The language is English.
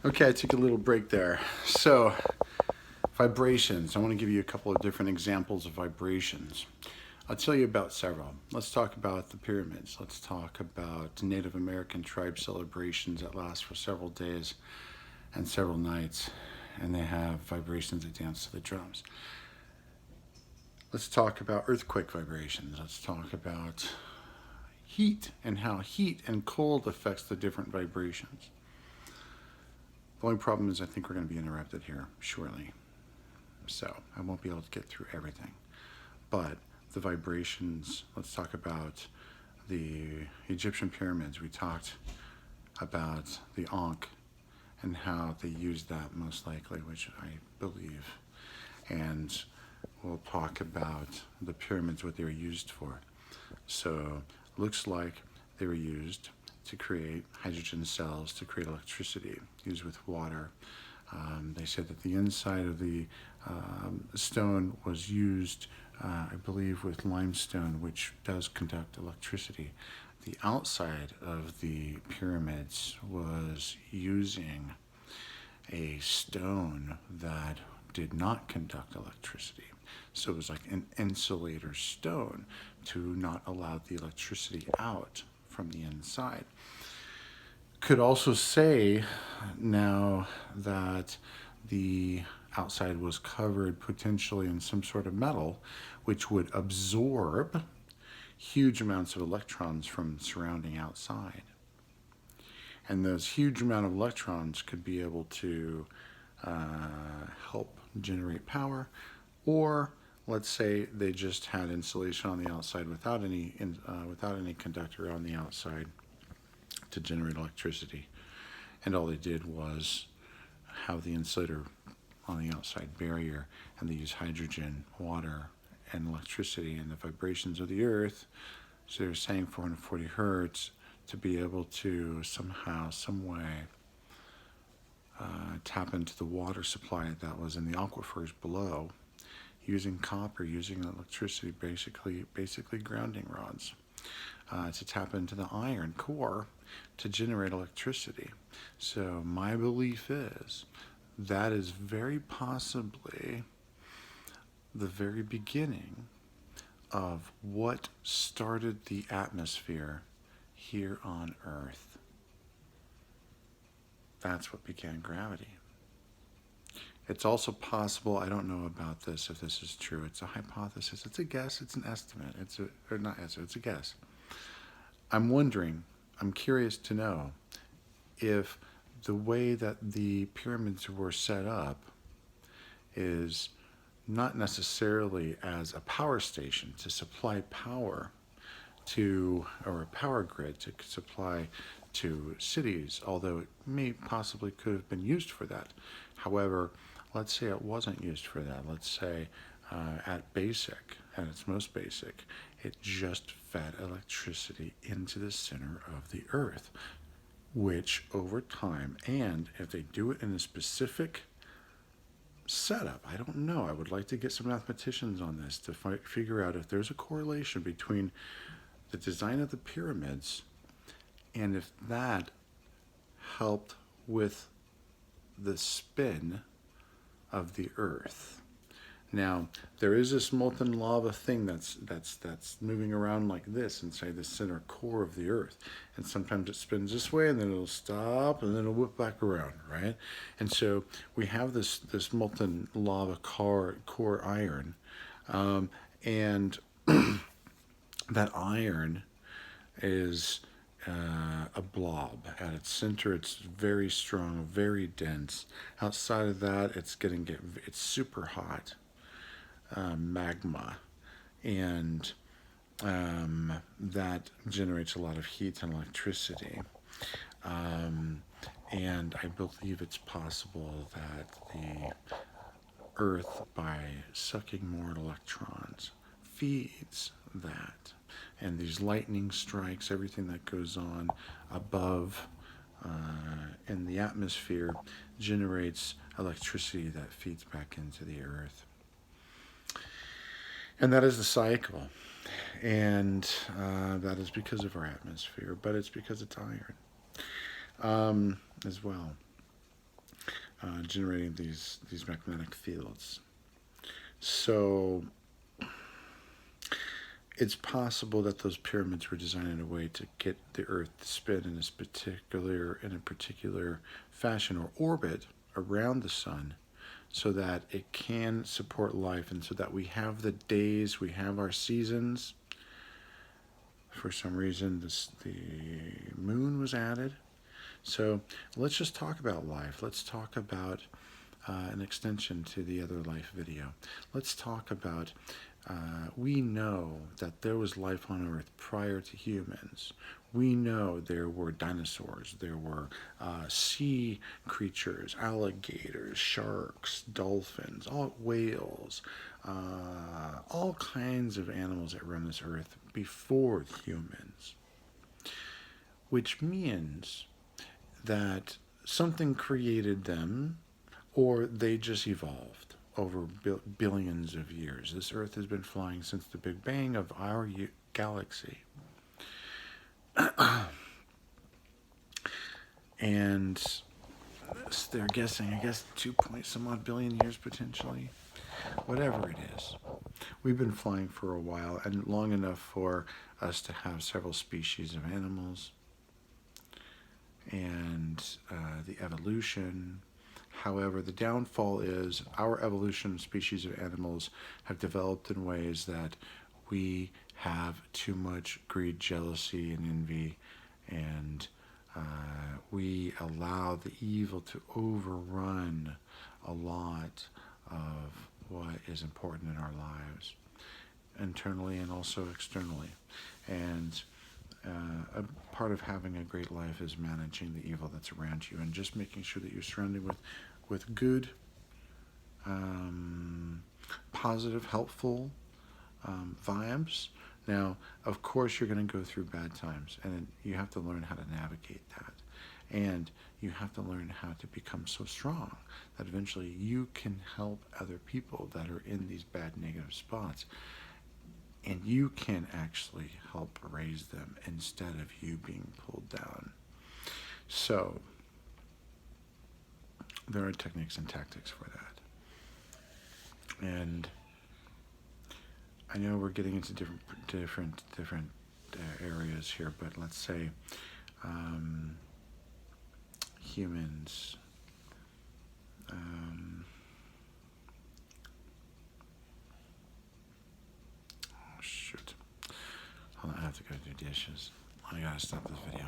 Okay, I took a little break there. So, vibrations. I want to give you a couple of different examples of vibrations. I'll tell you about several. Let's talk about the pyramids. Let's talk about Native American tribe celebrations that last for several days and several nights, and they have vibrations that dance to the drums. Let's talk about earthquake vibrations. Let's talk about heat and how heat and cold affects the different vibrations. The only problem is I think we're going to be interrupted here shortly, so I won't be able to get through everything. But the vibrations, let's talk about the Egyptian pyramids. We talked about the Ankh and how they used that most likely, which I believe. And we'll talk about the pyramids, what they were used for. So looks like they were used to create hydrogen cells to create electricity, used with water. They said that the inside of the stone was used, I believe, with limestone, which does conduct electricity. The outside of the pyramids was using a stone that did not conduct electricity. So it was like an insulator stone to not allow the electricity out from the inside. Could also say now that the outside was covered potentially in some sort of metal which would absorb huge amounts of electrons from surrounding outside. And those huge amount of electrons could be able to help generate power, or let's say they just had insulation on the outside without any conductor on the outside to generate electricity, and all they did was have the insulator on the outside barrier, and they use hydrogen, water, and electricity and the vibrations of the earth. So they're saying 440 hertz to be able to somehow, some way, tap into the water supply that was in the aquifers below, using copper, using electricity, basically grounding rods, to tap into the iron core to generate electricity. So my belief is that is very possibly the very beginning of what started the atmosphere here on Earth. That's what began gravity. It's also possible, I don't know about this, if this is true. It's a hypothesis, it's a guess, it's an estimate. It's a guess. I'm wondering, I'm curious to know if the way that the pyramids were set up is not necessarily as a power station to supply power to, or a power grid to supply to cities, although it may possibly could have been used for that. However, let's say it wasn't used for that. Let's say at its most basic, it just fed electricity into the center of the earth, which over time, and if they do it in a specific setup, I don't know. I would like to get some mathematicians on this to figure out if there's a correlation between the design of the pyramids and if that helped with the spin of the earth. Now, there is this molten lava thing that's moving around like this inside the center core of the earth. And sometimes it spins this way and then it'll stop and then it'll whip back around, right? And so we have this molten lava core iron. And that iron is a blob. At its center, it's very strong, very dense. Outside of that, it's super hot, magma, and that generates a lot of heat and electricity. And I believe it's possible that the Earth, by sucking more electrons, feeds that. And these lightning strikes, everything that goes on above in the atmosphere generates electricity that feeds back into the earth. And that is the cycle. And that is because of our atmosphere, but it's because it's iron as well. generating these magnetic fields. So it's possible that those pyramids were designed in a way to get the Earth to spin in a particular fashion or orbit around the sun, so that it can support life, and so that we have the days, we have our seasons. For some reason, the moon was added. So let's just talk about life. Let's talk about an extension to the other life video. Let's talk about, we know that there was life on Earth prior to humans. We know there were dinosaurs, there were sea creatures, alligators, sharks, dolphins, whales, all kinds of animals that run this Earth before humans. Which means that something created them, or they just evolved over billions of years. This Earth has been flying since the Big Bang of our galaxy. And they're guessing, I guess, 2 point some odd billion years potentially. Whatever it is. We've been flying for a while, and long enough for us to have several species of animals. And the evolution. However, the downfall is our evolution of species of animals have developed in ways that we have too much greed, jealousy, and envy, and we allow the evil to overrun a lot of what is important in our lives, internally and also externally. And a part of having a great life is managing the evil that's around you, and just making sure that you're surrounded with good, positive, helpful vibes. Now, of course, you're going to go through bad times, and you have to learn how to navigate that. And you have to learn how to become so strong that eventually you can help other people that are in these bad, negative spots. And you can actually help raise them instead of you being pulled down. So there are techniques and tactics for that. And I know we're getting into different areas here, but let's say humans. Shoot. Hold on, I have to go do dishes. I gotta stop this video.